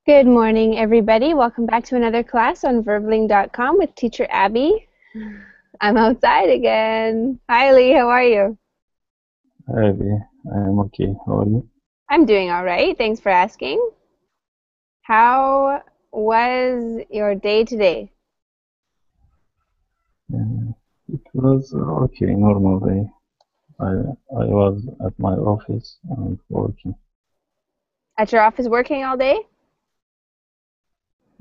Good morning, everybody. Welcome back to another class on Verbling.com with Teacher Abby. I'm outside again. Hi, Lee. How are you? Hi, I'm okay. How are you? I'm doing all right. Thanks for asking. How was your day today? It was okay, normal day. I was at my office and working. At your office working all day?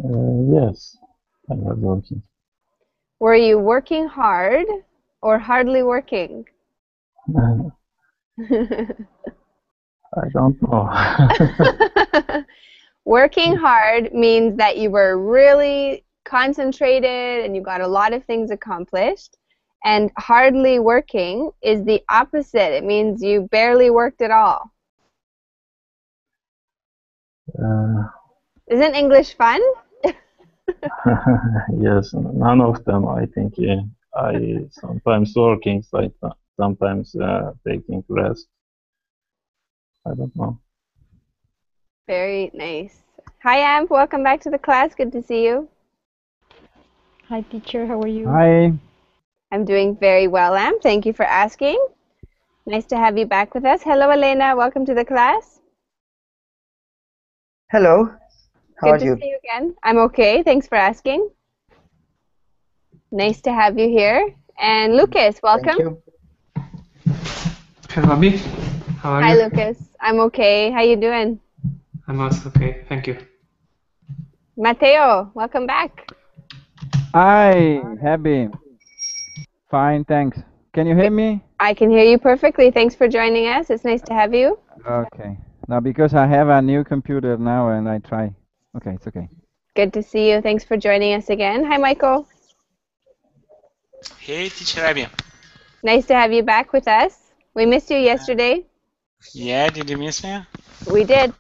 Yes, I was working. Were you working hard or hardly working? I don't know. Working hard means that you were really concentrated and you got a lot of things accomplished. And hardly working is the opposite. It means you barely worked at all. Isn't English fun? Yes, none of them, I think. Yeah. I sometimes working, sometimes taking rest. I don't know. Very nice. Hi, Amp. Welcome back to the class. Good to see you. Hi, teacher. How are you? Hi. I'm doing very well, Amp. Thank you for asking. Nice to have you back with us. Hello, Elena. Welcome to the class. Hello. How are Good to you? see you again. I'm okay. Thanks for asking. Nice to have you here. And Lucas, welcome. Thank you. Hello, Abby. How are Hi, you? Lucas. I'm okay. How you doing? I'm also okay. Thank you. Mateo, welcome back. Hi, Abby. Fine, thanks. Can you hear me? I can hear you perfectly. Thanks for joining us. It's nice to have you. Okay. Now, because I have a new computer now and I try. Okay, it's okay. Good to see you. Thanks for joining us again. Hi, Michael. Hey, Teacher Abby. Nice to have you back with us. We missed you yesterday. Yeah, did you miss me? We did.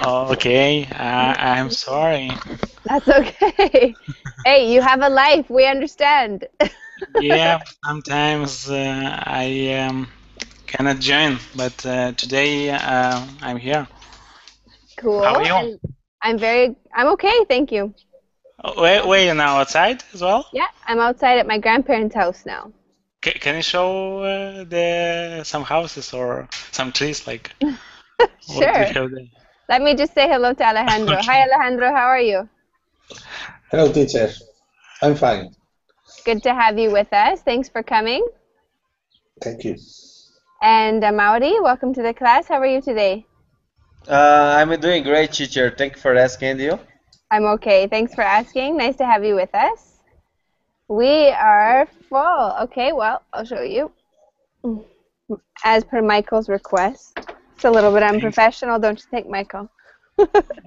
Oh, okay, I'm sorry. That's okay. Hey, you have a life. We understand. Yeah, sometimes I cannot join, but today I'm here. Cool. How are you? And I'm okay, thank you. Oh, where you now? Outside as well? Yeah, I'm outside at my grandparents' house now. Can you show some houses or some trees like? What do you Sure. have there? Let me just say hello to Alejandro. Okay. Hi, Alejandro. How are you? Hello, teacher. I'm fine. Good to have you with us. Thanks for coming. Thank you. And Mauri, welcome to the class. How are you today? I'm doing great, teacher. Thank you for asking. You? I'm okay. Thanks for asking. Nice to have you with us. We are full. Okay, well, I'll show you. As per Michael's request. It's a little bit unprofessional, don't you think, Michael?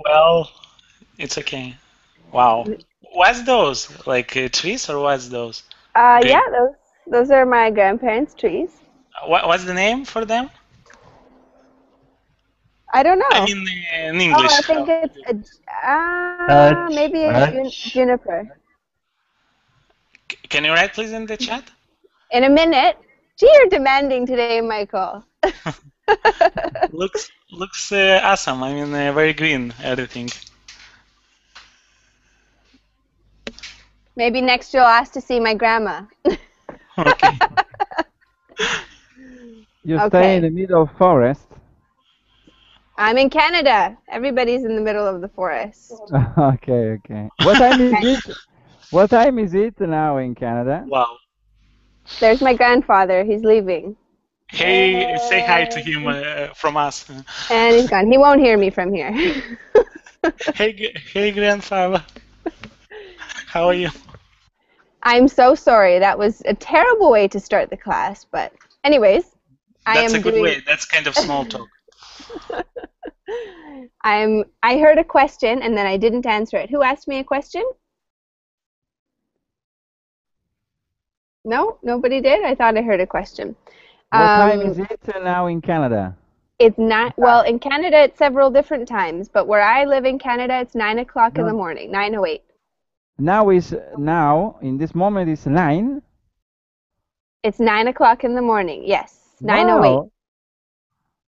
Well, it's okay. Wow. What's those? Like trees or what's those? Yeah, those are my grandparents' trees. What's the name for them? I don't know. I mean, in English. Oh, I think it's maybe a juniper. Can you write, please, in the chat? In a minute. Gee, you're demanding today, Michael. looks awesome. I mean, very green, everything. Maybe next you'll ask to see my grandma. Okay. You stay in the middle of forest. I'm in Canada. Everybody's in the middle of the forest. Okay, okay. What time is it? What time is it now in Canada? Wow. There's my grandfather. He's leaving. Hey, say hi to him from us. And he's gone. He won't hear me from here. Hey, grandfather. How are you? I'm so sorry. That was a terrible way to start the class. But anyways, That's a good way. That's kind of small talk. I heard a question and then I didn't answer it. Who asked me a question? No, nobody did. I thought I heard a question. What time is it now in Canada? It's not. Well, in Canada it's several different times, but where I live in Canada it's 9 o'clock in the morning, 9:08. Now in this moment it's 9. It's 9 o'clock in the morning. Yes, 9:08.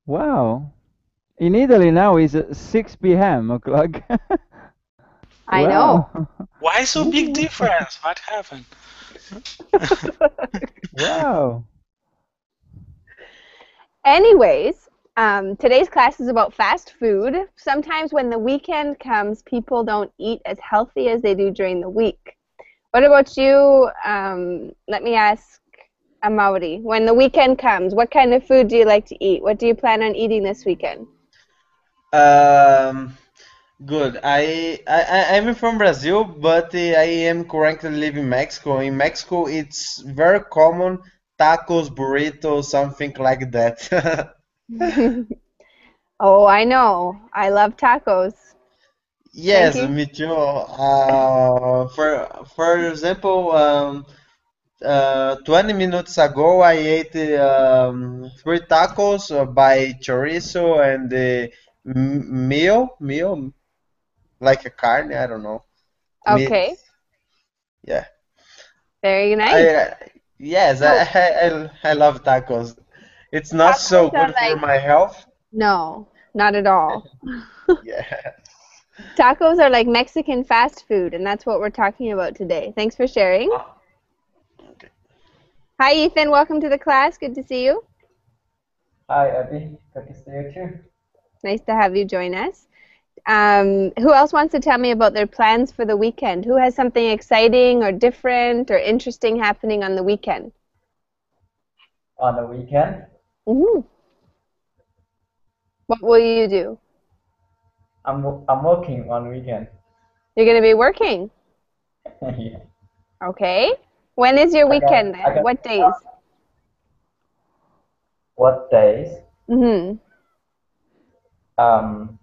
Wow. In Italy now is 6 p.m. o'clock. I know. Wow. Why so big difference? What happened? Wow. Anyways, today's class is about fast food. Sometimes when the weekend comes, people don't eat as healthy as they do during the week. What about you? Let me ask Amaury. When the weekend comes, what kind of food do you like to eat? What do you plan on eating this weekend? Good. I'm from Brazil, but I am currently living in Mexico. In Mexico, it's very common tacos, burritos, something like that. Oh, I know. I love tacos. Yes, Frankie? me too. For example, 20 minutes ago, I ate 3 tacos by chorizo and meal, like a carne, I don't know, meat. Okay. Yeah. Very nice. Yes, So I love tacos. It's not so tacos are good for like, my health. no, not at all. Yeah. Tacos are like Mexican fast food, and that's what we're talking about today. Thanks for sharing. Okay. Hi, Ethan. Welcome to the class. Good to see you. Hi, Abby. Good to see you too. Nice to have you join us. Who else wants to tell me about their plans for the weekend? Who has something exciting or different or interesting happening on the weekend? On the weekend, Hmm. What will you do? I'm working on weekend. You're going to be working. Yeah. Okay. When is your weekend I then? got What days? what days? Hmm. Um,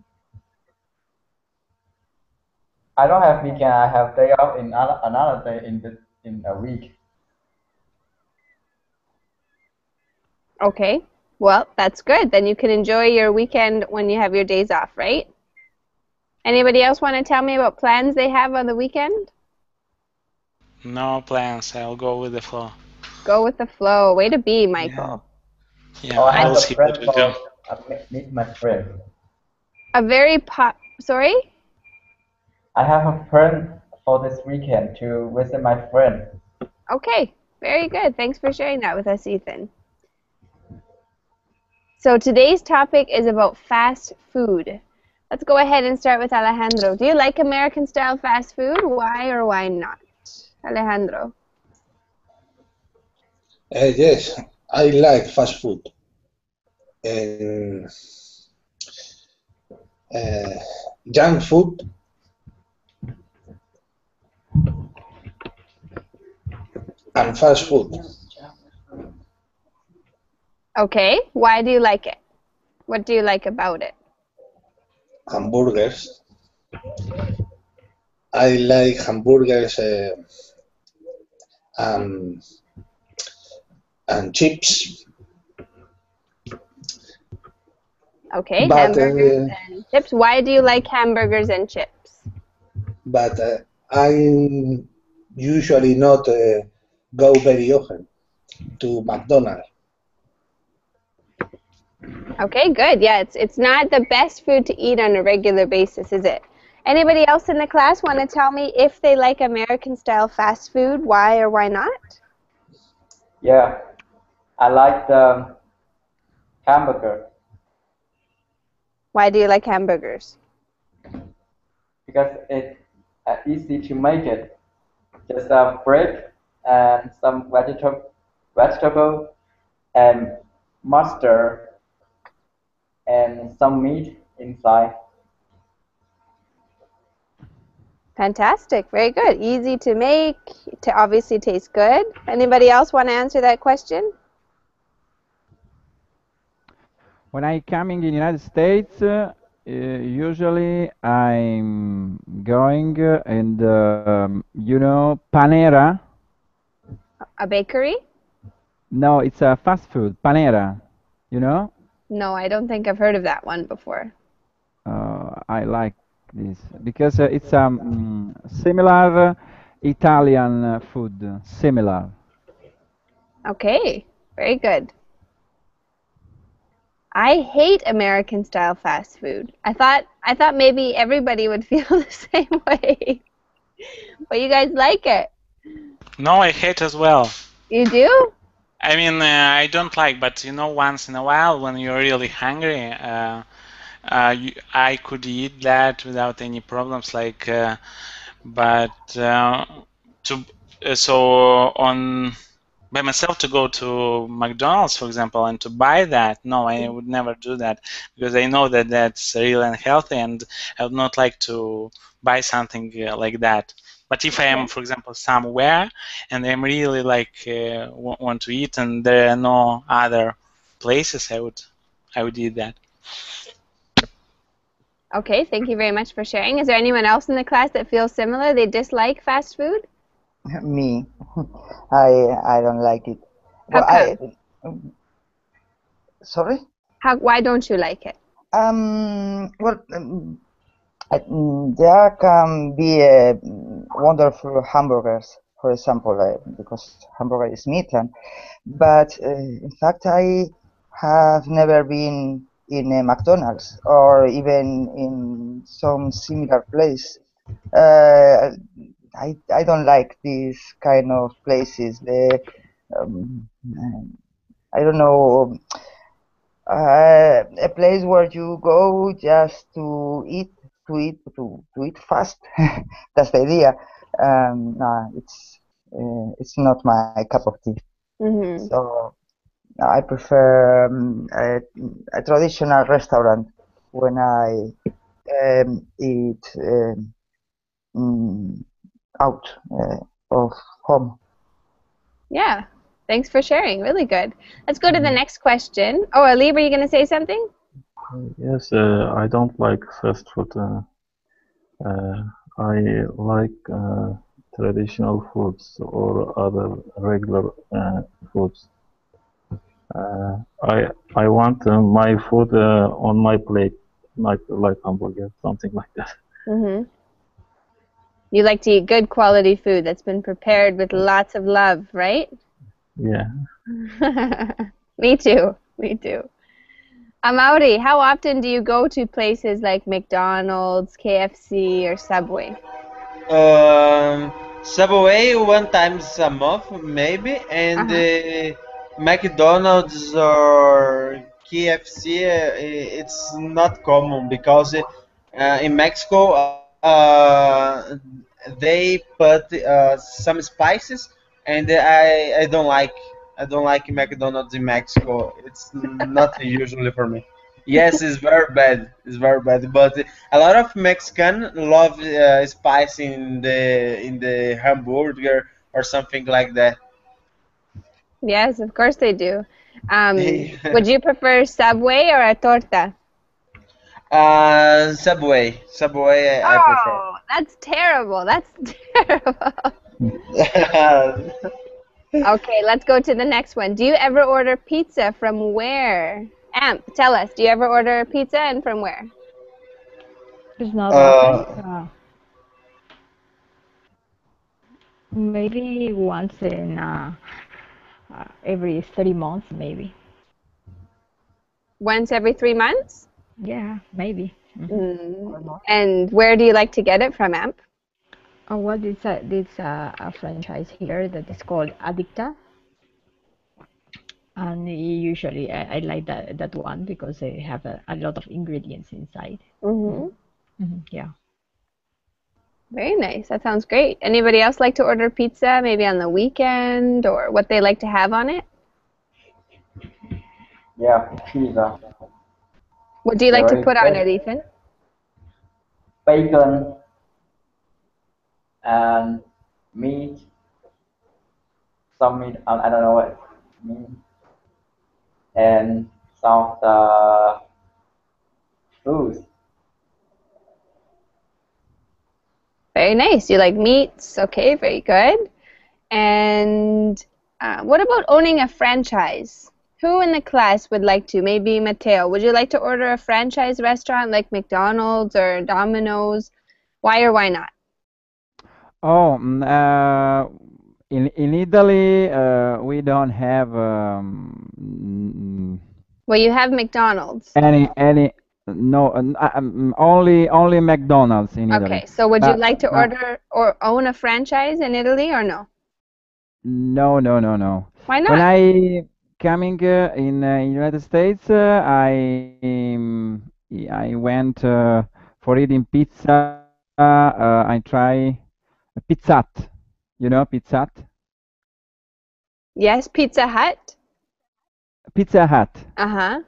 I don't have weekend. I have day off in another day in a week. Okay. Well, that's good. Then you can enjoy your weekend when you have your days off, right? Anybody else want to tell me about plans they have on the weekend? No plans. I'll go with the flow. Go with the flow. Way to be, Michael. Yeah, Oh, I I have will a see friend what to do. meet my friend. A very sorry? I have a friend for this weekend to visit my friend. Okay. Very good. Thanks for sharing that with us, Ethan. So today's topic is about fast food. Let's go ahead and start with Alejandro. Do you like American style fast food? Why or why not? Alejandro. Yes, I like fast food. And uh, junk food and fast food. Okay. Why do you like it? What do you like about it? Hamburgers. I like hamburgers and, and chips. Okay, But hamburgers and chips. Why do you like hamburgers and chips? but I usually not go very often to McDonald's. Okay, good. Yeah, it's not the best food to eat on a regular basis, is it? Anybody else in the class want to tell me if they like American style fast food? Why or why not? Yeah, I like the hamburger Why do you like hamburgers? because it's easy to make it. Just bread and some vegetable and mustard and some meat inside. Fantastic. Very good. Easy to make, to obviously taste good. Anybody else want to answer that question? When I come in the United States, usually I'm going in the, Panera. A bakery? No, it's a fast food, Panera. You know? No, I don't think I've heard of that one before. I like this because it's similar Italian food, similar. Okay, very good. I hate American style fast food. I thought maybe everybody would feel the same way. But you guys like it. No, I hate as well. You do? I mean, I don't like, but once in a while when you're really hungry, I could eat that without any problems. But so on by myself to go to McDonald's, for example, and to buy that, no, I would never do that because I know that that's really unhealthy, and I would not like to buy something like that. But if I am, for example, somewhere and I'm really want to eat and there are no other places, I would eat that. Okay, thank you very much for sharing. Is there anyone else in the class that feels similar? They dislike fast food? Me, I don't like it. How come? Sorry? Why don't you like it? Well, there can be wonderful hamburgers, for example, because hamburger is meat, but in fact I have never been in a McDonald's or even in some similar place. I don't like these kind of places. I don't know, a place where you go just to eat fast. That's the idea. No, it's not my cup of tea. Mm-hmm. So I prefer a traditional restaurant when I eat out of home. Yeah, thanks for sharing. Really good. Let's go to the next question. Oh, Ali, were you going to say something? Yes, I don't like fast food. I like traditional foods or other regular foods. I want my food on my plate, like hamburger, something like that. Mm-hmm. You like to eat good quality food that's been prepared with lots of love, right? Yeah. Me too. Me too. Amaury, how often do you go to places like McDonald's, KFC, or Subway? Subway one times a month maybe, and McDonald's or KFC it's not common because in Mexico they put some spices, and I don't like McDonald's in Mexico. It's not usually for me. Yes, it's very bad. It's very bad. But a lot of Mexican love spice in the hamburger or something like that. Yes, of course they do. Would you prefer Subway or a torta? Subway. Subway, I prefer. Oh, that's terrible. That's terrible. Okay, let's go to the next one. Do you ever order pizza from where? Amp, tell us. Do you ever order pizza and from where? It's not often. Maybe once in every 3 months, maybe. Once every 3 months? Yeah, maybe. And where do you like to get it from, Amp? Oh, well, it's a franchise here that is called Addicta. And usually I like that one because they have a lot of ingredients inside. Yeah. Very nice. That sounds great. Anybody else like to order pizza maybe on the weekend or what they like to have on it? Yeah, pizza. What do you like to put on it, Ethan? Bacon and meat. Some meat, I don't know what meat. And some of the foods. Very nice. You like meats. Okay, very good. And what about owning a franchise? Who in the class would like to? Maybe Mateo. Would you like to order a franchise restaurant like McDonald's or Domino's? Why or why not? Oh, in Italy, we don't have Well, you have McDonald's. No, only McDonald's in Italy. Okay, so would you But like to order or own a franchise in Italy or no? no. Why When not? I coming in United States, I went for eating pizza. I try Pizza Hut. You know Pizza Hut? Yes, Pizza Hut. Pizza Hut. Uh-huh.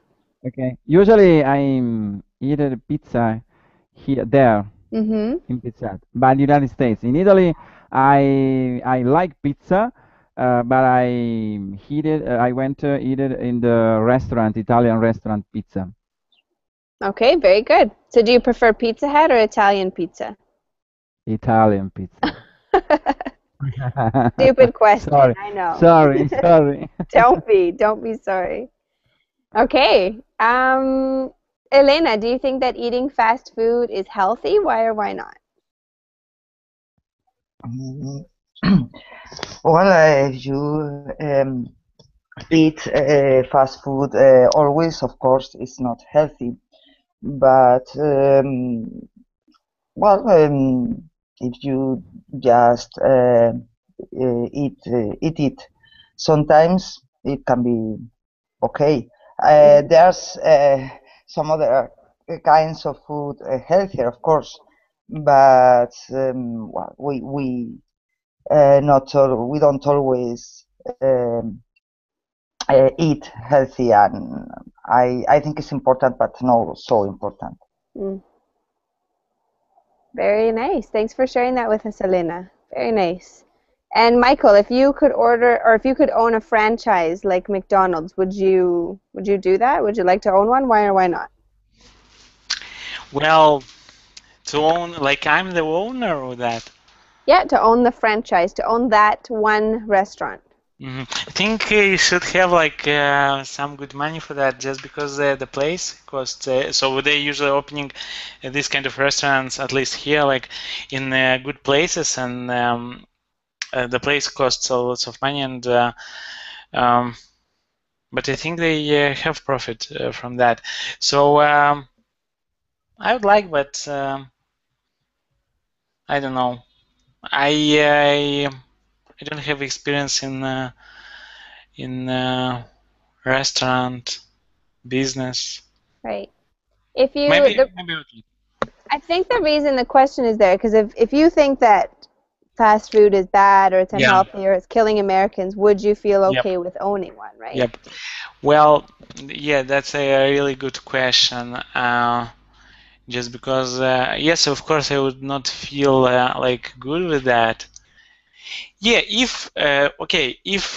Okay. Usually I eat a pizza there Mm-hmm. in Pizza Hut, but in the United States. In Italy, I like pizza, but I went to eat it in the restaurant, Italian restaurant pizza. Okay, very good. So do you prefer Pizza Hut or Italian pizza? Italian pizza. Stupid question, Sorry, I know. sorry. Don't be sorry. Okay. Elena, do you think that eating fast food is healthy? Why or why not? Well, if you eat fast food always, of course, it's not healthy. But if you just eat it, sometimes it can be okay. There's some other kinds of food healthier, of course, but well, we we don't always eat healthy, and I think it's important, but not so important. Mm. Very nice. Thanks for sharing that with us, Elena. Very nice. And Michael, if you could order or if you could own a franchise like McDonald's, would you do that? Would you like to own one? Why or why not? Well, to own, like I'm the owner of that. Yeah, to own the franchise, to own that one restaurant. I think you should have like some good money for that, just because the place costs. So they're usually opening this kind of restaurants, at least here, like in good places, and the place costs lots of money, and but I think they have profit from that. So I would like, but I don't know. I don't have experience in restaurant business. Right. If you, Maybe I think the reason the question is there, because if you think that fast food is bad or it's unhealthy or it's killing Americans, would you feel okay with owning one, right? Yep. Well, yeah, that's a really good question. Just because, yes, of course, I would not feel like good with that. Yeah, if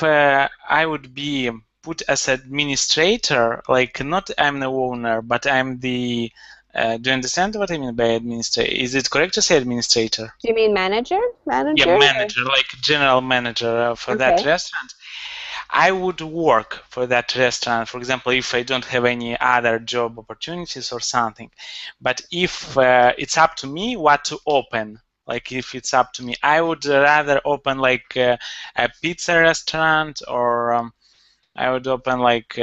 I would be put as administrator, like not I'm the owner, but I'm the. Do you understand what I mean by administrator? Is it correct to say administrator? Do you mean manager? Yeah, manager, like general manager for that restaurant. I would work for that restaurant, for example, if I don't have any other job opportunities or something. But if it's up to me what to open, like if it's up to me, I would rather open like a pizza restaurant, or I would open like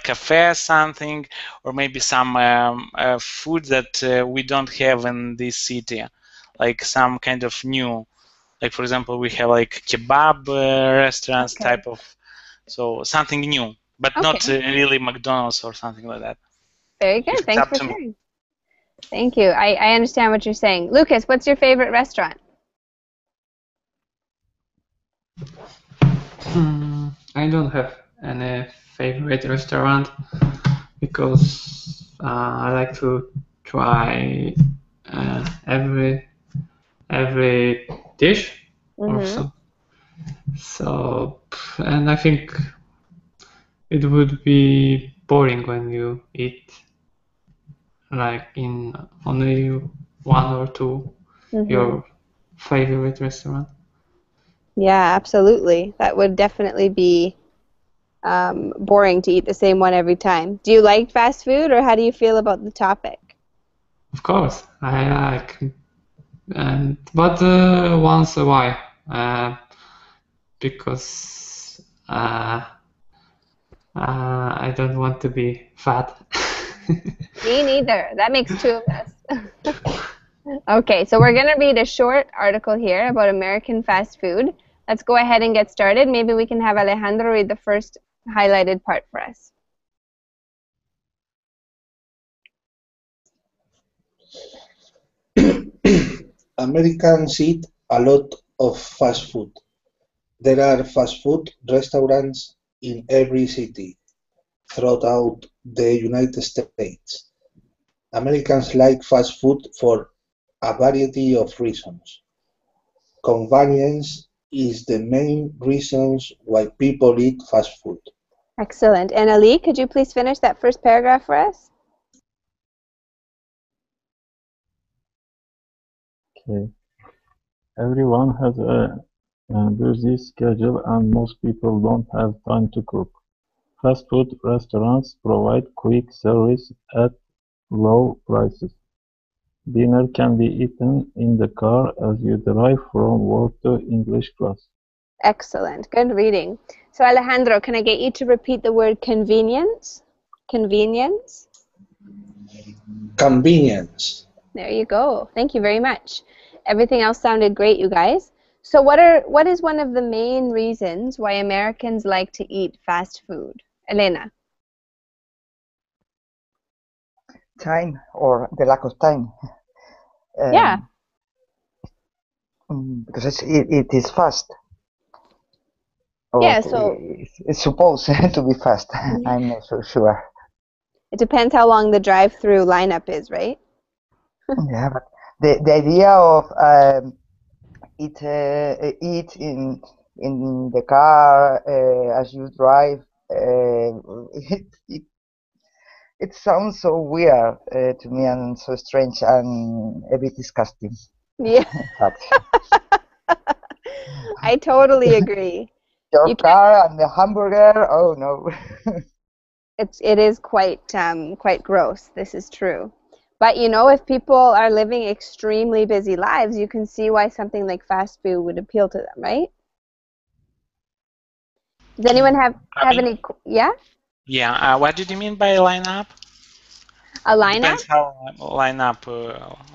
cafe or something, or maybe some food that we don't have in this city, like some kind of new. Like for example, we have like kebab restaurants type of, so something new, but not really McDonald's or something like that. Very good. Thanks for sharing. Thank you. I understand what you're saying. Lucas, what's your favorite restaurant? I don't have any favorite restaurant because I like to try every dish also. So, and I think it would be boring when you eat like in only one or two your favorite restaurant. Yeah, absolutely. That would definitely be boring to eat the same one every time. Do you like fast food, or how do you feel about the topic? Of course, I like, but once a while, because I don't want to be fat. Me neither. That makes two of us. Okay, so we're going to read a short article here about American fast food. Let's go ahead and get started. Maybe we can have Alejandro read the first highlighted part for us. Americans eat a lot of fast food. There are fast food restaurants in every city throughout the United States. Americans like fast food for a variety of reasons. Convenience is the main reason why people eat fast food. Excellent. And Ali, could you please finish that first paragraph for us? Okay. Everyone has a busy schedule and most people don't have time to cook. Fast food restaurants provide quick service at low prices. Dinner can be eaten in the car as you drive from work to English class. Excellent. Good reading. So Alejandro, can I get you to repeat the word convenience? Convenience? Convenience. There you go. Thank you very much. Everything else sounded great, you guys. So what is one of the main reasons why Americans like to eat fast food? Elena? Time, or the lack of time. Yeah. Because it is fast. Or Yeah, so it's supposed to be fast. I'm not so sure. it depends how long the drive-through lineup is, right? Yeah, but the idea of eat in the car as you drive, it sounds so weird to me and so strange and a bit disgusting. Yeah. I totally agree. Your car and the hamburger, oh no. It is quite gross. This is true. But you know, if people are living extremely busy lives, you can see why something like fast food would appeal to them, right? Does anyone have any? Yeah. Yeah. What did you mean by lineup? A lineup? Depends how lineup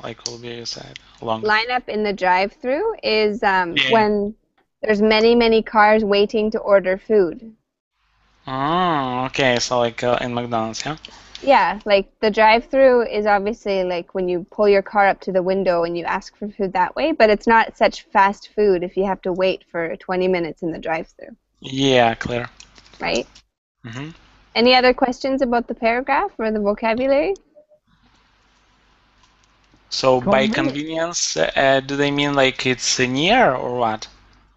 like will be said. Long. Lineup in the drive-through is when there's many cars waiting to order food. Oh, okay. So like in McDonald's, yeah. Yeah, like the drive-through is obviously like when you pull your car up to the window and you ask for food that way, but it's not such fast food if you have to wait for 20 minutes in the drive-through. Yeah, clear. Right? Mm-hmm. Any other questions about the paragraph or the vocabulary? So by convenience, do they mean like it's near or what?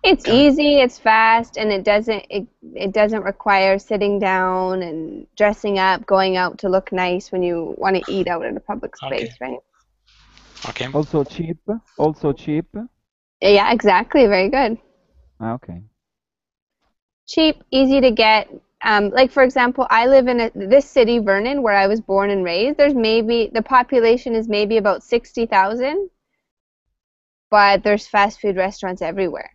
It's easy, it's fast, and it doesn't require sitting down and dressing up, going out to look nice when you want to eat out in a public space, right? Okay. Also cheap. Also cheap. Yeah, exactly. Very good. Okay. Cheap, easy to get. Like for example, I live in this city, Vernon, where I was born and raised. The population is maybe about 60,000, but there's fast food restaurants everywhere.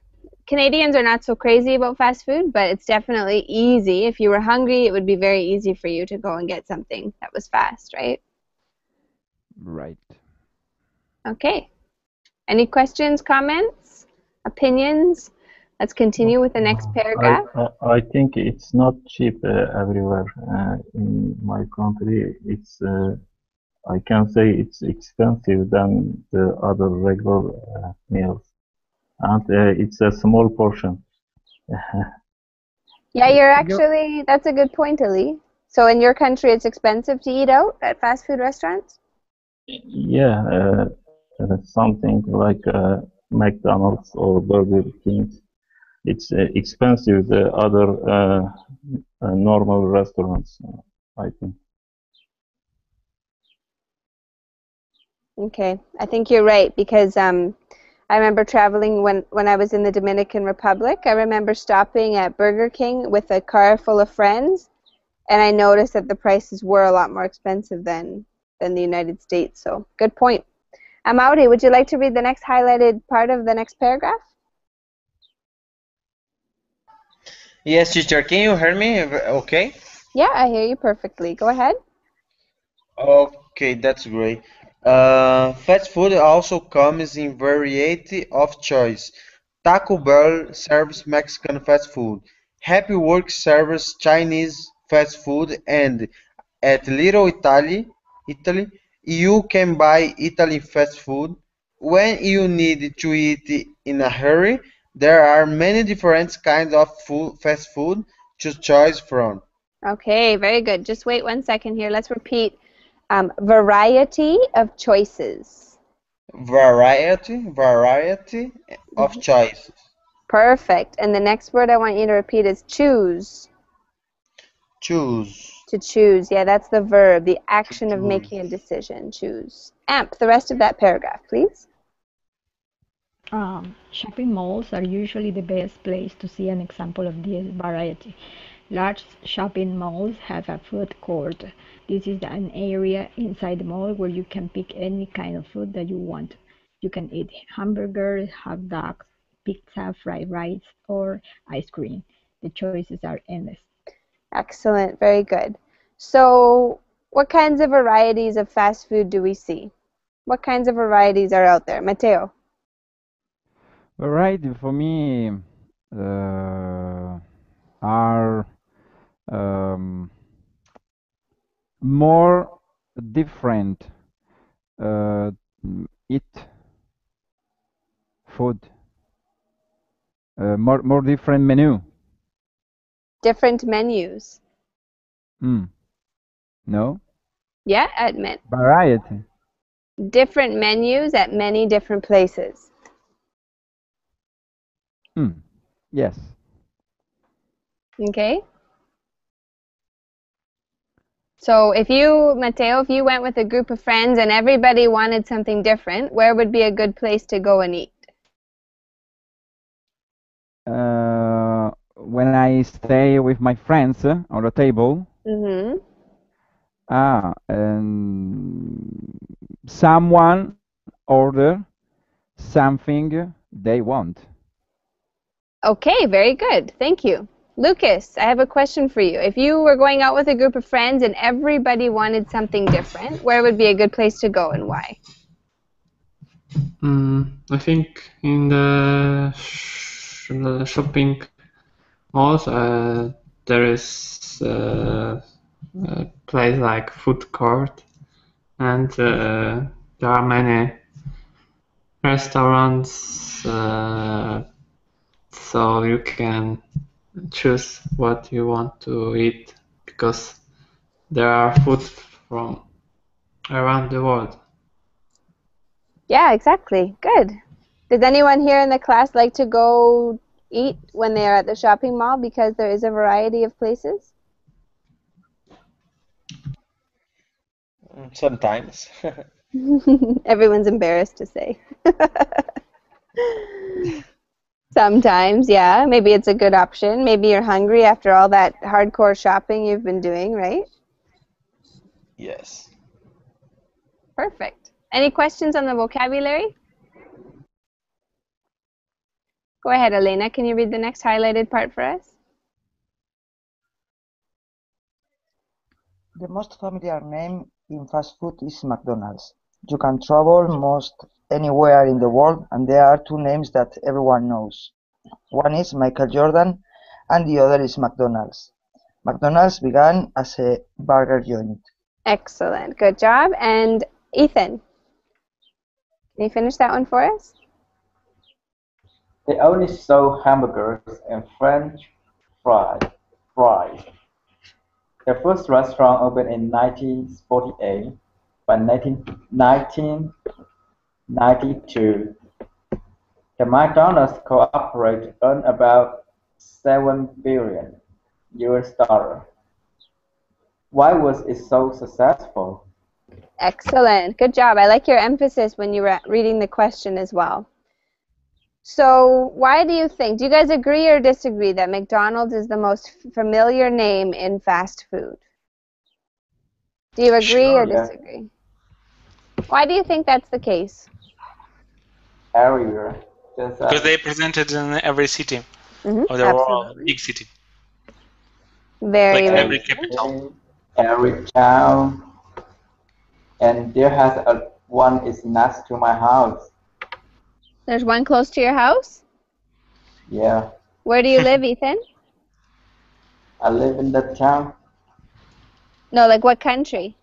Canadians are not so crazy about fast food, but it's definitely easy. If you were hungry, it would be very easy for you to go and get something that was fast, right? Right. Okay. Any questions, comments, opinions? Let's continue with the next paragraph. I think it's not cheap everywhere. In my country, it's I can say it's expensive than the other regular meals. And it's a small portion. Yeah, that's a good point, Ali. So in your country, it's expensive to eat out at fast food restaurants? Yeah, something like McDonald's or Burger King. It's expensive the other normal restaurants, I think. Okay, I think you're right because I remember traveling when I was in the Dominican Republic. I remember stopping at Burger King with a car full of friends, and I noticed that the prices were a lot more expensive than the United States. So, good point. Amaury, would you like to read the next highlighted part of the next paragraph? Yes, teacher. Can you hear me? Okay. Yeah, I hear you perfectly. Go ahead. Okay, that's great. Fast food also comes in variety of choice. Taco Bell serves Mexican fast food. Happy Work serves Chinese fast food, and at Little Italy, you can buy Italian fast food. When you need to eat in a hurry, there are many different kinds of fast food to choose from. Okay, very good. Just wait 1 second here. Let's repeat. Variety of choices. Variety of choices. Perfect. And the next word I want you to repeat is choose. Choose. To choose. Yeah, that's the verb, the action of Choose. making a decision. Choose. Amp, the rest of that paragraph, please. Shopping malls are usually the best place to see an example of this variety. Large shopping malls have a food court. This is an area inside the mall where you can pick any kind of food that you want. You can eat hamburgers, hot dogs, pizza, fried rice, or ice cream. The choices are endless. Excellent. Very good. So, what kinds of varieties of fast food do we see? What kinds of varieties are out there? Mateo. Variety for me are more different eat food, more different menu. Different menus. No? Yeah, admit. Variety. Different menus at many different places. Yes. Okay. So if you, Mateo, if you went with a group of friends and everybody wanted something different, where would be a good place to go and eat? When I stay with my friends on the table, someone order something they want. Okay, very good. Thank you. Lucas, I have a question for you. If you were going out with a group of friends and everybody wanted something different, where would be a good place to go and why? I think in the shopping malls there is a place like food court, and there are many restaurants, so you can choose what you want to eat because there are food from around the world. Yeah, exactly. Good. Does anyone here in the class like to go eat when they are at the shopping mall because there is a variety of places? Sometimes. Everyone's embarrassed to say. Sometimes, yeah. Maybe it's a good option. Maybe you're hungry after all that hardcore shopping you've been doing, right? Yes. Perfect. Any questions on the vocabulary? Go ahead, Elena. Can you read the next highlighted part for us? The most familiar name in fast food is McDonald's. You can travel most anywhere in the world, and there are two names that everyone knows. One is Michael Jordan, and the other is McDonald's. McDonald's began as a burger joint. Excellent. Good job. And Ethan, can you finish that one for us? They only sold hamburgers and French fries. Their first restaurant opened in 1948. By 1992, the McDonald's Corporation earned about $7 billion. Why was it so successful? Excellent. Good job. I like your emphasis when you were reading the question as well. So why do you think, do you guys agree or disagree that McDonald's is the most familiar name in fast food? Do you agree or disagree? Why do you think that's the case? Everywhere. Because they presented in every city of the world, big city. Very, Like very every good. capital. Every town, and there has one is next to my house. There's one close to your house? Yeah, Where do you live, Ethan? I live in the town, No, like what country?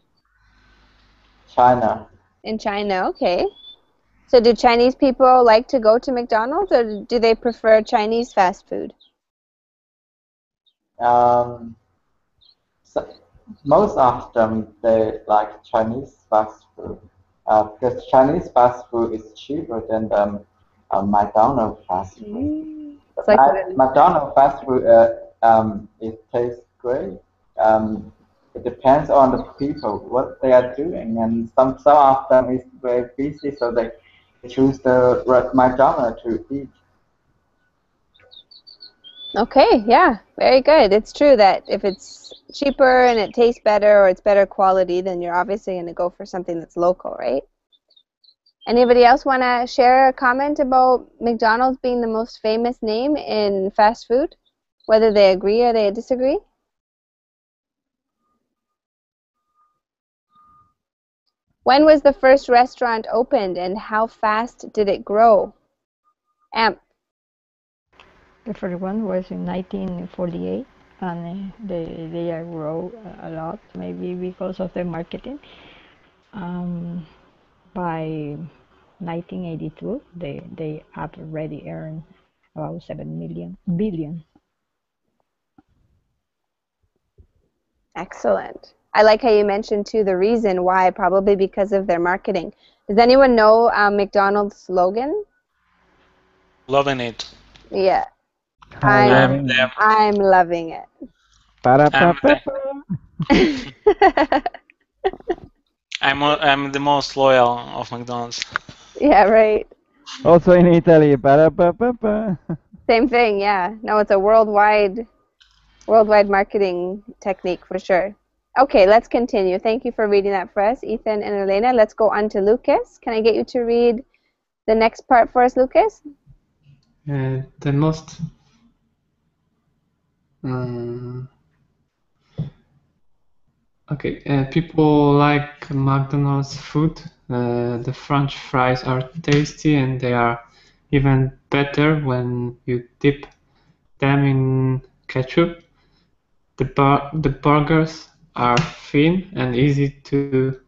China. In China, okay. So do Chinese people like to go to McDonald's, or do they prefer Chinese fast food? Um, so most of them they like Chinese fast food because Chinese fast food is cheaper than McDonald's fast food. It's like McDonald's fast food it tastes great. It depends on the people what they are doing, and some of them is very busy, so they choose the McDonald's to eat. Okay, yeah, very good. It's true that if it's cheaper and it tastes better or it's better quality, then you're obviously going to go for something that's local, right? Anybody else want to share a comment about McDonald's being the most famous name in fast food? Whether they agree or they disagree? When was the first restaurant opened and how fast did it grow? Amp. The first one was in 1948, and they grew a lot, maybe because of the marketing. By 1982, they have already earned about 7 billion. Excellent. I like how you mentioned too the reason why, probably because of their marketing. Does anyone know McDonald's slogan? Loving it. Yeah. I'm I'm loving it. I'm the most loyal of McDonald's. Yeah, right. Also in Italy. Same thing, yeah. No, it's a worldwide marketing technique for sure. Okay, let's continue. Thank you for reading that for us, Ethan and Elena. Let's go on to Lucas. Can I get you to read the next part for us, Lucas? The most people like McDonald's food. The French fries are tasty, and they are even better when you dip them in ketchup. The burgers are thin and easy to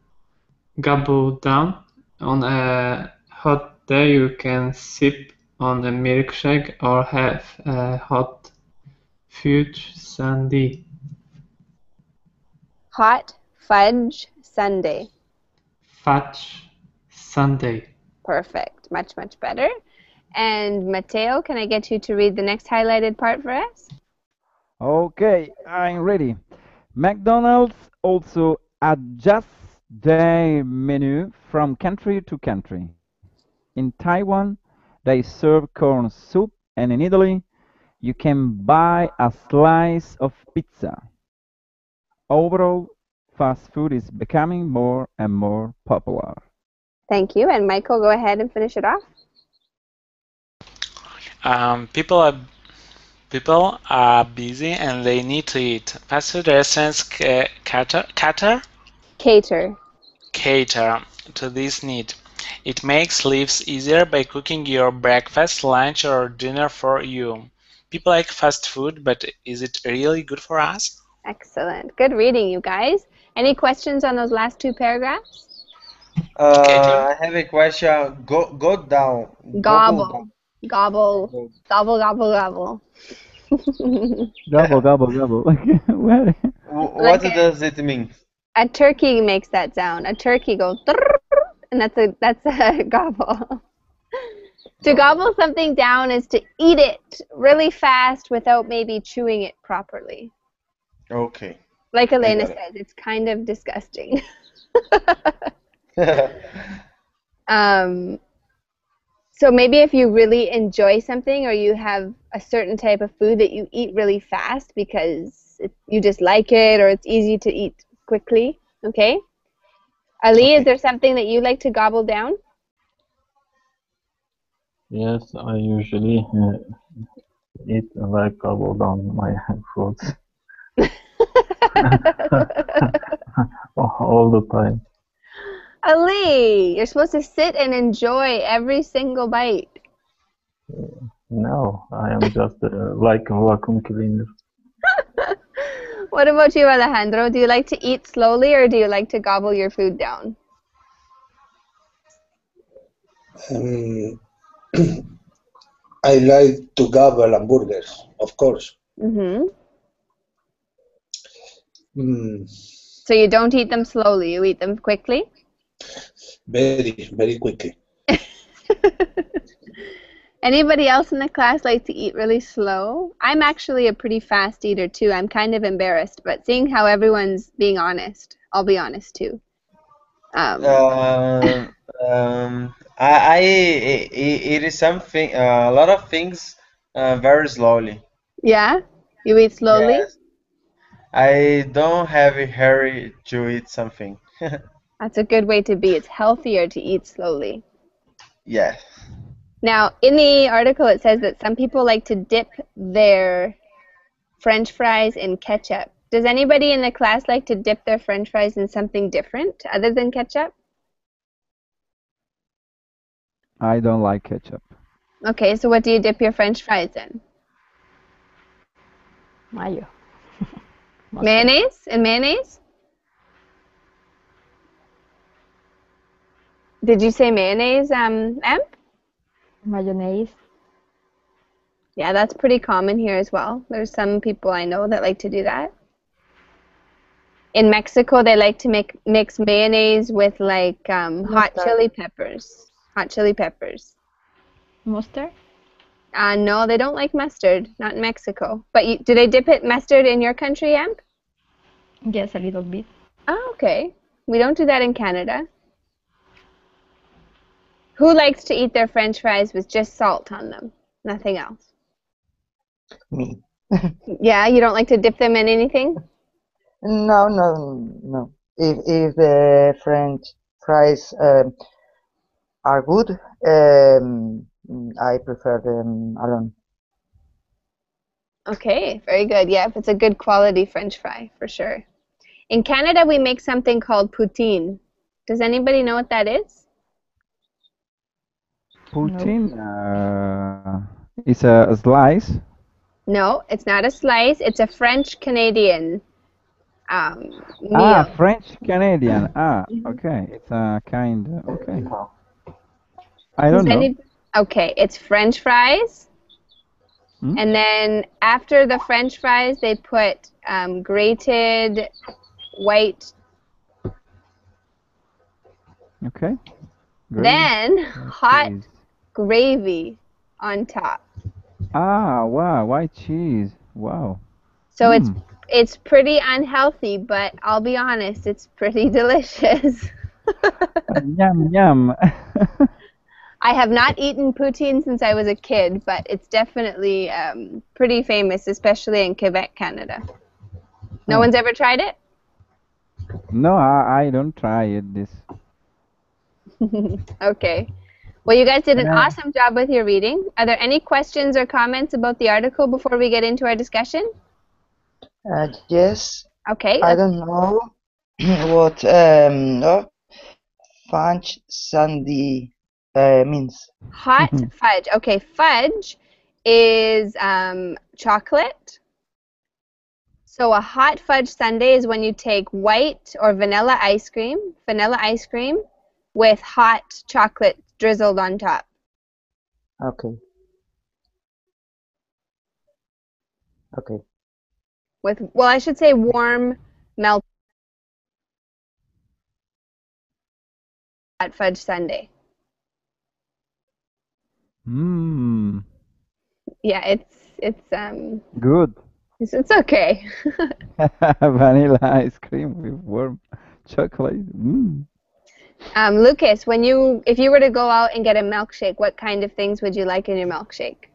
gobble down. On a hot day, you can sip on a milkshake or have a hot fudge sundae. Hot fudge sundae. Fudge sundae. Perfect. Much, much better. And Mateo, can I get you to read the next highlighted part for us? Okay, I'm ready. McDonald's also adjusts their menu from country to country. In Taiwan, they serve corn soup, and in Italy, you can buy a slice of pizza. Overall, fast food is becoming more and more popular. Thank you. And Michael, go ahead and finish it off. People are busy and they need to eat. Fast food restaurants cater to this need. It makes lives easier by cooking your breakfast, lunch, or dinner for you. People like fast food, but is it really good for us? Excellent. Good reading, you guys. Any questions on those last two paragraphs? I have a question. Go down. Gobble. Gobble. Gobble, gobble, gobble. Gobble, gobble, gobble. What does it mean? A turkey makes that sound. A turkey goes, and that's a gobble. To gobble something down is to eat it really fast without maybe chewing it properly. Okay. Like Elena says, it's kind of disgusting. So maybe if you really enjoy something or you have a certain type of food that you eat really fast because you just like it or it's easy to eat quickly, okay? Ali, is there something that you like to gobble down? Yes, I usually eat like gobble down my food. All the time. Ali, you're supposed to sit and enjoy every single bite. No, I am just like a vacuum cleaner. What about you, Alejandro? Do you like to eat slowly or do you like to gobble your food down? Um, I like to gobble hamburgers, of course. Mm-hmm. Mm, So you don't eat them slowly, you eat them quickly? very, very quickly. Anybody else in the class like to eat really slow? I'm actually a pretty fast eater too. I'm kind of embarrassed, but seeing how everyone's being honest, I'll be honest too. It is something, a lot of things, very slowly. Yeah? You eat slowly? Yes, I don't have a hurry to eat something. That's a good way to be. It's healthier to eat slowly. Yes. Now, in the article, it says that some people like to dip their French fries in ketchup. Does anybody in the class like to dip their French fries in something different other than ketchup? I don't like ketchup. Okay, so what do you dip your French fries in? Mayo. Mayonnaise? And mayonnaise? Did you say mayonnaise, Em? Mayonnaise. Yeah, that's pretty common here as well. There's some people I know that like to do that. In Mexico, they like to mix mayonnaise with like hot chili peppers. Hot chili peppers. Mustard? No, they don't like mustard. Not in Mexico. But do they dip mustard in your country, Em? Yes, a little bit. Oh, okay. We don't do that in Canada. Who likes to eat their French fries with just salt on them? Nothing else. Me. Yeah, you don't like to dip them in anything? No, no, no. If the French fries are good, I prefer them alone. Okay, very good. Yeah, if it's a good quality French fry, for sure. In Canada, we make something called poutine. Does anybody know what that is? Poutine is a slice. No, it's not a slice. It's a French-Canadian meal. French Canadian. Okay. It's a kind. Okay. I don't know. Okay, it's French fries. And then after the French fries, they put grated white. Okay. Then hot gravy on top. Wow, white cheese. Wow. So it's pretty unhealthy, but I'll be honest, it's pretty delicious. Yum, yum. I have not eaten poutine since I was a kid, but it's definitely pretty famous, especially in Quebec, Canada. No one's ever tried it? No, I don't try it. This. Okay. Well, you guys did an awesome job with your reading. Are there any questions or comments about the article before we get into our discussion? Yes. Okay. I don't know what fudge sundae means. Hot fudge. Okay, fudge is chocolate. So a hot fudge sundae is when you take white or vanilla ice cream with hot chocolate drizzled on top. Okay. Okay. Well, I should say warm melted hot fudge sundae. Yeah, it's good. It's okay. Vanilla ice cream with warm chocolate. Lucas, if you were to go out and get a milkshake, what kind of things would you like in your milkshake?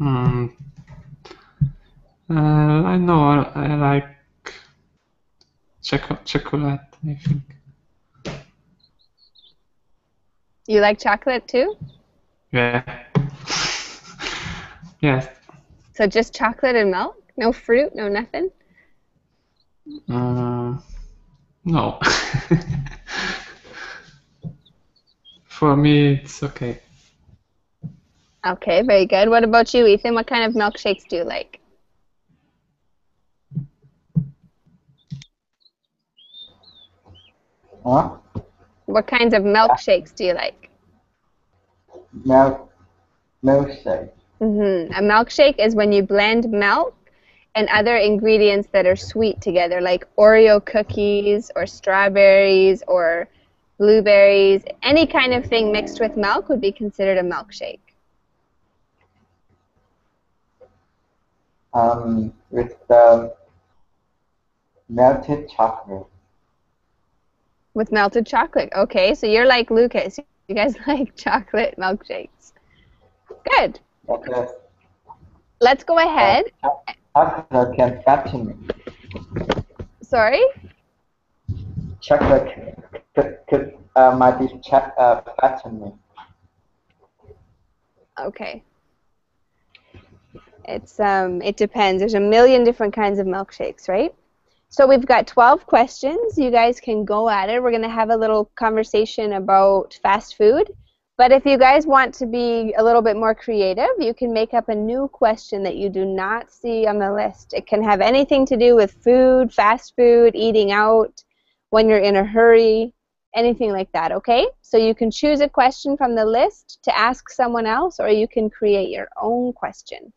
I know I like chocolate, I think. You like chocolate too? Yeah. Yes. So just chocolate and milk? No fruit? No nothing? No. For me, it's okay. Okay, very good. What about you, Ethan? What kind of milkshakes do you like? Huh? What kinds of milkshakes do you like? Milkshake. A milkshake is when you blend milk and other ingredients that are sweet together, like Oreo cookies or strawberries or blueberries. Any kind of thing mixed with milk would be considered a milkshake. With the melted chocolate. With melted chocolate. Okay, so you're like Lucas. You guys like chocolate milkshakes. Good. Okay. Let's go ahead. Chocolate can fatten me. Sorry? Chocolate could might be fatten me. Okay. It depends. There's a million different kinds of milkshakes, right? So we've got 12 questions. You guys can go at it. We're going to have a little conversation about fast food. But if you guys want to be a little bit more creative, you can make up a new question that you do not see on the list. It can have anything to do with food, fast food, eating out, when you're in a hurry, anything like that, okay? So you can choose a question from the list to ask someone else, or you can create your own question.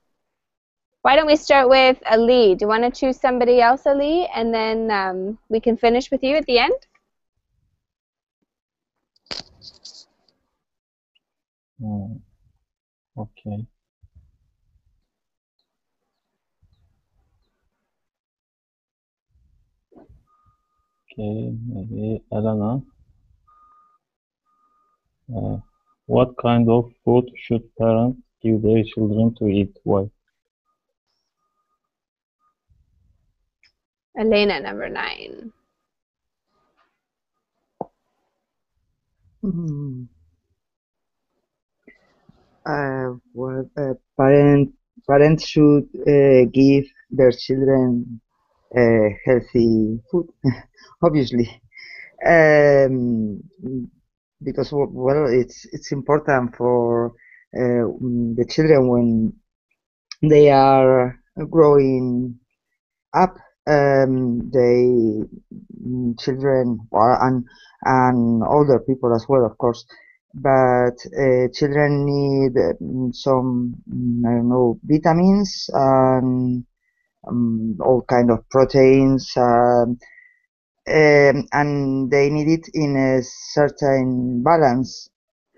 Why don't we start with Ali? Do you want to choose somebody else, Ali, and then we can finish with you at the end? Okay. Okay, maybe Elena. What kind of food should parents give their children to eat? Why? Elena, number 9. Well, parents should give their children healthy food, obviously, because well, it's important for the children when they are growing up. They children and older people as well, of course. But children need some I don't know, vitamins and all kind of proteins, and they need it in a certain balance.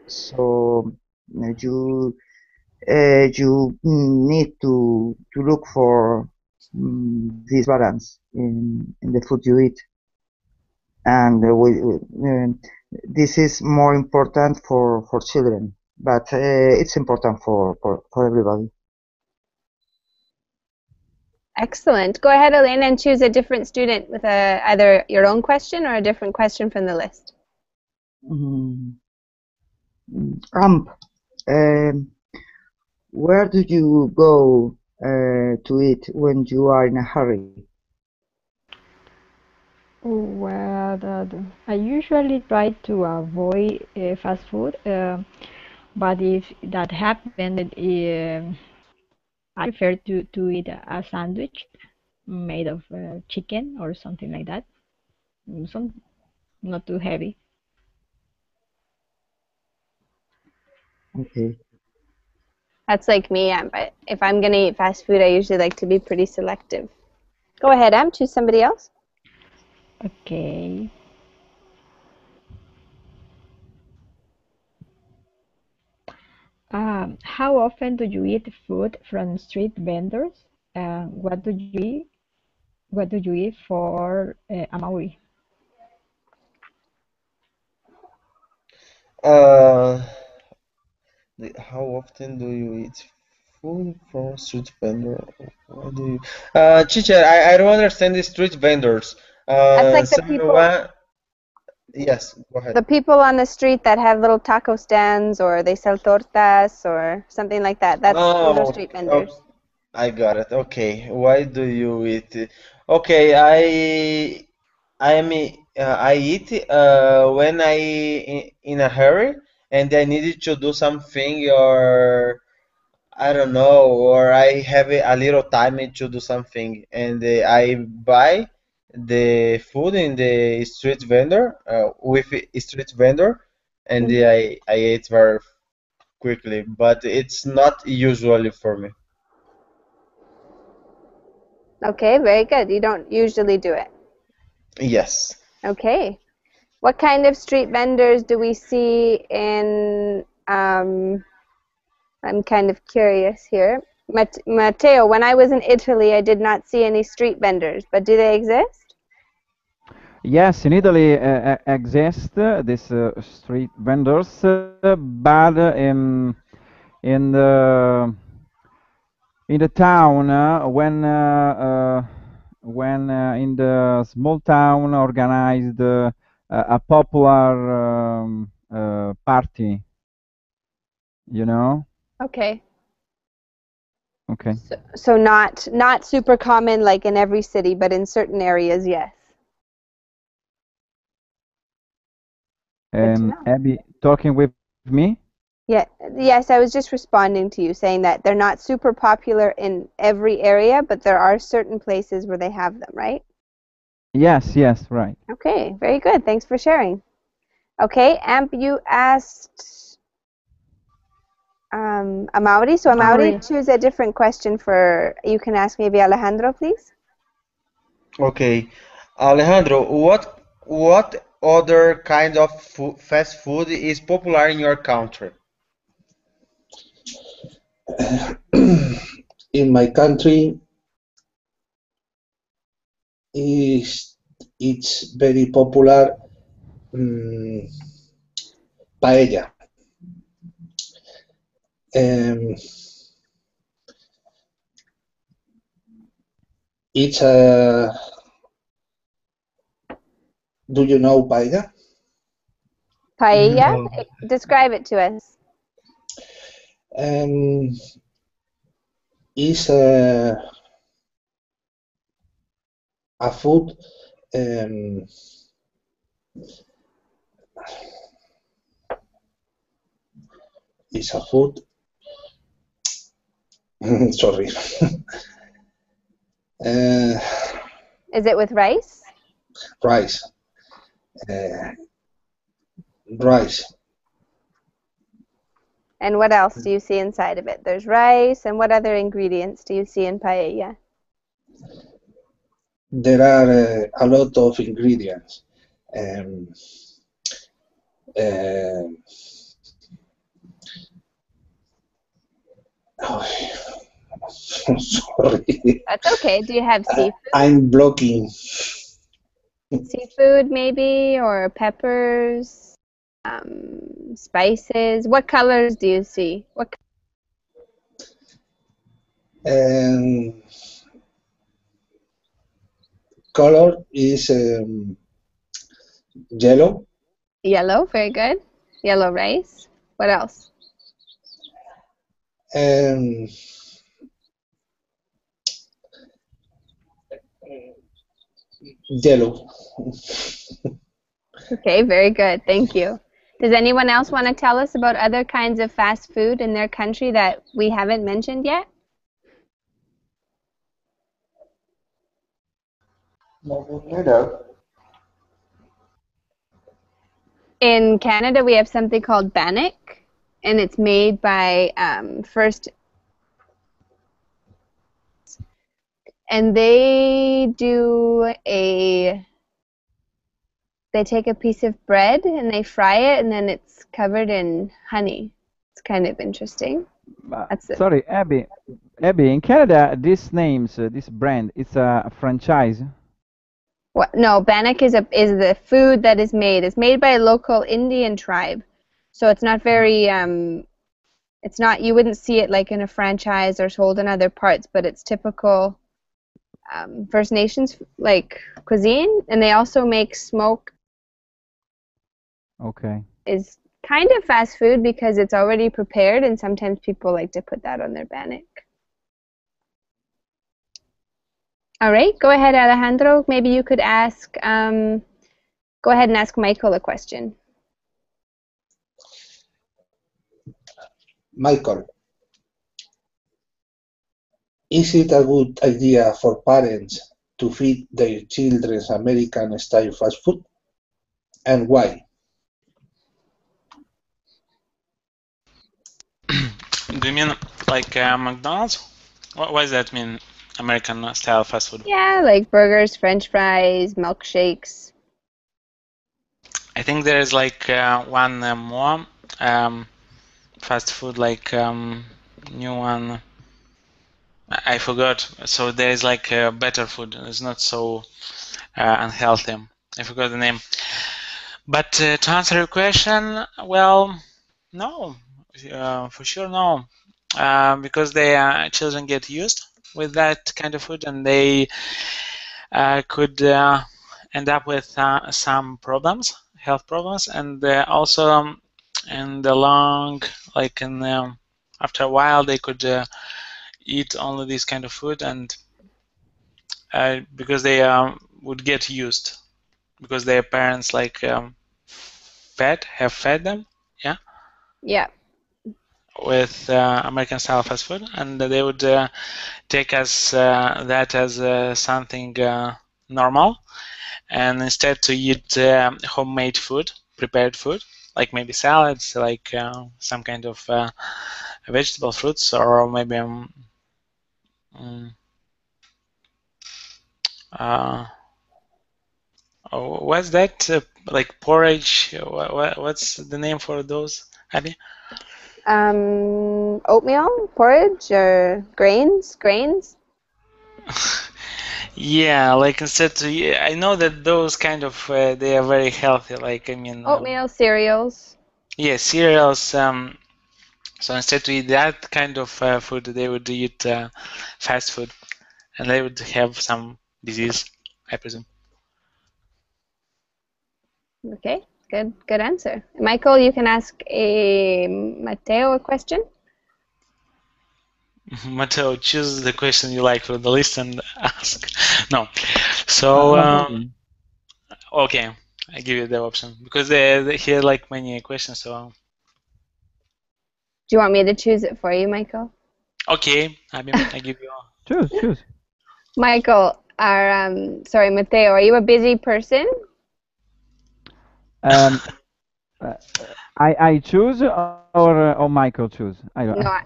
So you need to look for this balance in the food you eat, and this is more important for children, but it's important for everybody. Excellent. Go ahead, Elena, and choose a different student with either your own question or a different question from the list. Where do you go to eat when you are in a hurry? Well, I usually try to avoid fast food, but if that happens, I prefer to eat a sandwich made of chicken or something like that. Some not too heavy. Okay. That's like me, but if I'm going to eat fast food, I usually like to be pretty selective. Go ahead, Em, choose somebody else. Okay. How often do you eat food from street vendors? What do you eat? What do you eat for a Maui? How often do you eat food from street vendor? What do you? Teacher, I don't understand the street vendors. That's like the people. Yes, go ahead. The people on the street that have little taco stands, or they sell tortas, or something like that. Those are street vendors. I got it. Okay. Why do you eat it? Okay, I eat when in a hurry and I needed to do something, or I don't know, or I have a little time to do something, and I buy the food in the street vendor, with a street vendor, and Mhm. I ate very quickly, but it's not usually for me. Okay, very good. You don't usually do it. Yes. Okay. What kind of street vendors do we see in, I'm kind of curious here. Matteo, when I was in Italy, I did not see any street vendors, but do they exist? Yes, in Italy exist these street vendors, but in the town when in the small town organized a popular party, you know? Okay. Okay. So not super common like in every city, but in certain areas, yes. Good to know. Abby, talking with me? Yeah, yes, I was just responding to you saying that they're not super popular in every area, but there are certain places where they have them, right? Yes, yes, right. Okay, very good. Thanks for sharing. Okay, Amp, you asked Amaury. So Amaury, choose a different question for, you can ask maybe Alejandro, please. Okay, Alejandro, what other kind of fast food is popular in your country? In my country, is it's very popular, um, paella. Um, it's a. Do you know paella? Paella, No. describe it to us. Um, it's a food. Um, it's a food. Sorry. uh, Is it with rice? rice. Uh, rice. And what else do you see inside of it? There's rice, and what other ingredients do you see in paella? There are a lot of ingredients. Um, uh, oh, sorry. That's okay. Do you have seafood? I'm blocking. Seafood maybe, or peppers, spices. What colors do you see? What Um, color is yellow. Yellow, very good. Yellow rice. What else? Um, yellow. Okay, very good. Thank you. Does anyone else want to tell us about other kinds of fast food in their country that we haven't mentioned yet? Noodle. In Canada, we have something called bannock, and it's made by First, and they take a piece of bread and they fry it, and then it's covered in honey. It's kind of interesting. That's it. Sorry, Abby. Abby, in Canada, this names, this brand, it's a franchise. What? No, bannock is the food that is made. It's made by a local Indian tribe, so it's not very it's not, you wouldn't see it like in a franchise or sold in other parts, but it's typical First Nations like cuisine, and they also make smoke. Okay. Is kind of fast food because it's already prepared, and sometimes people like to put that on their bannock. All right, go ahead, Alejandro. Maybe you could ask, go ahead and ask Michael a question. Michael, is it a good idea for parents to feed their children American-style fast food? And why? Do you mean like McDonald's? What does that mean, American style fast food? Yeah, like burgers, French fries, milkshakes. I think there is like one more fast food, like new one. I forgot. So there is like better food. It's not so unhealthy. I forgot the name. But to answer your question, well, no, for sure no, because the children get used with that kind of food, and they could end up with some problems, health problems, and also in the long, like in after a while, they could eat only this kind of food, and because they would get used, because their parents like have fed them, yeah. Yeah. With American style fast food, and they would take as that as something normal, and instead to eat homemade food, prepared food, like maybe salads, like some kind of vegetable fruits, or maybe what's that? Like porridge? What's the name for those, Abby? Oatmeal, porridge, or grains? Yeah, like instead to, I know that those kind of they are very healthy. Like I mean, Oatmeal, cereals. yeah, cereals. So instead to eat that kind of food, they would eat fast food, and they would have some disease, I presume. Okay, good answer. Michael, you can ask Mateo a question. Mateo, choose the question you like from the list and ask. No. So, okay, I give you the option because he had like many questions. So. Do you want me to choose it for you, Michael? Okay, I give you. Choose. Michael, sorry, Mateo, are you a busy person? I choose or Michael choose. I don't. No,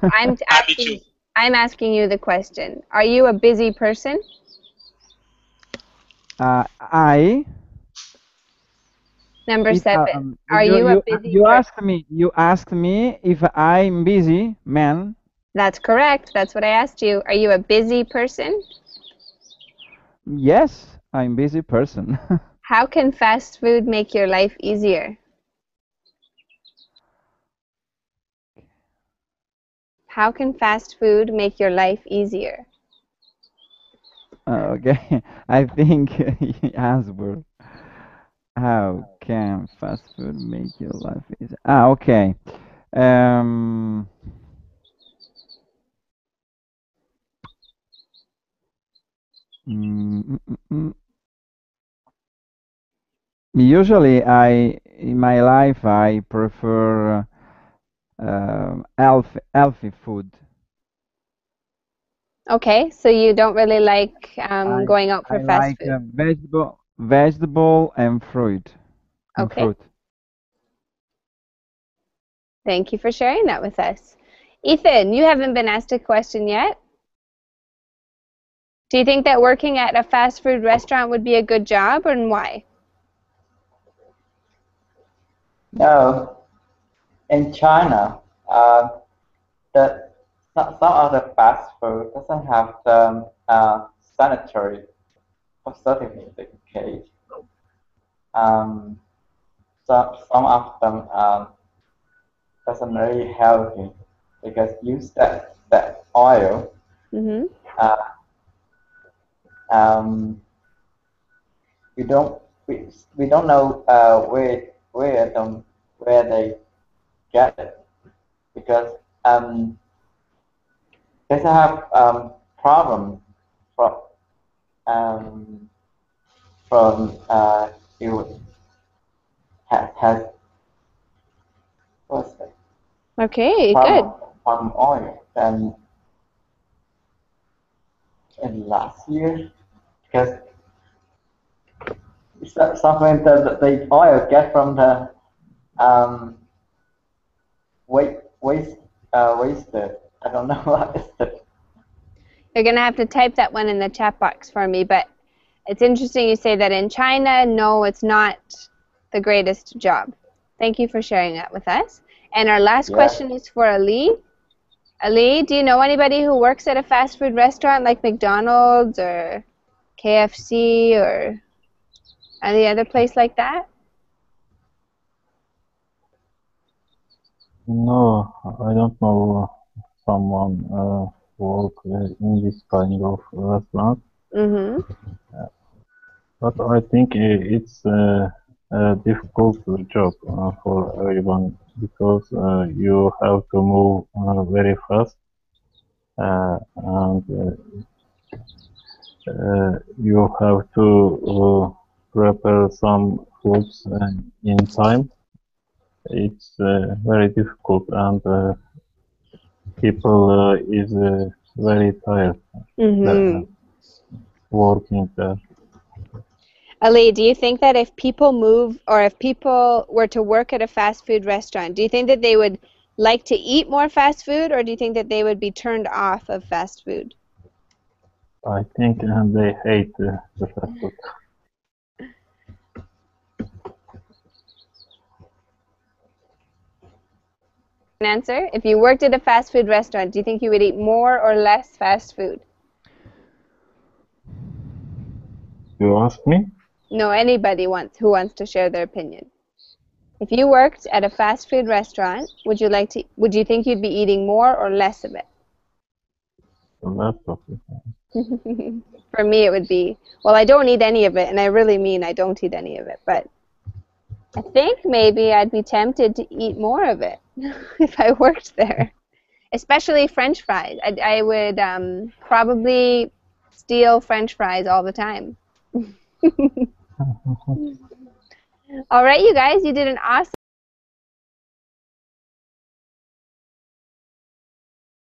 I'm asking you the question. Are you a busy person? Number 7. Are you a busy person? You asked me if I'm busy, man. That's correct. That's what I asked you. Are you a busy person? Yes, I'm a busy person. How can fast food make your life easier? How can fast food make your life easier? Okay, I think he answered. How can fast food make your life easier? Okay. Usually, in my life I prefer healthy food. Okay, so you don't really like going out for fast food. I like vegetable and fruit. Okay. Thank you for sharing that with us. Ethan, you haven't been asked a question yet. Do you think that working at a fast food restaurant would be a good job, and why? No. In China, some of the fast food doesn't have the sanitary certificate. Some of them doesn't really healthy because use that oil. Mm-hmm. We don't know where they get it because they have problem from from you has what's that? Okay, good. Palm oil and last year because something that the oil get from the wasted. I don't know what is it. You're going to have to type that one in the chat box for me, but it's interesting you say that in China, no, it's not the greatest job. Thank you for sharing that with us. And our last question is for Ali. Ali, do you know anybody who works at a fast food restaurant like McDonald's or KFC or any other place like that? No, I don't know someone work in this kind of restaurant. Mm-hmm. But I think it's a difficult job for everyone because you have to move very fast and you have to prepare some foods in time. It's very difficult and people is very tired working there. Ali, do you think that if people move or if people were to work at a fast food restaurant, do you think that they would like to eat more fast food or do you think that they would be turned off of fast food? I think they hate the fast food. An answer? If you worked at a fast food restaurant, do you think you would eat more or less fast food? You ask me? No, anybody who wants to share their opinion. If you worked at a fast food restaurant, would you think you'd be eating more or less of it? Less of it. For me, it would be, well, I don't eat any of it, and I really mean I don't eat any of it, but I think maybe I'd be tempted to eat more of it if I worked there, especially French fries. I would probably steal French fries all the time. All right, you guys, you did an awesome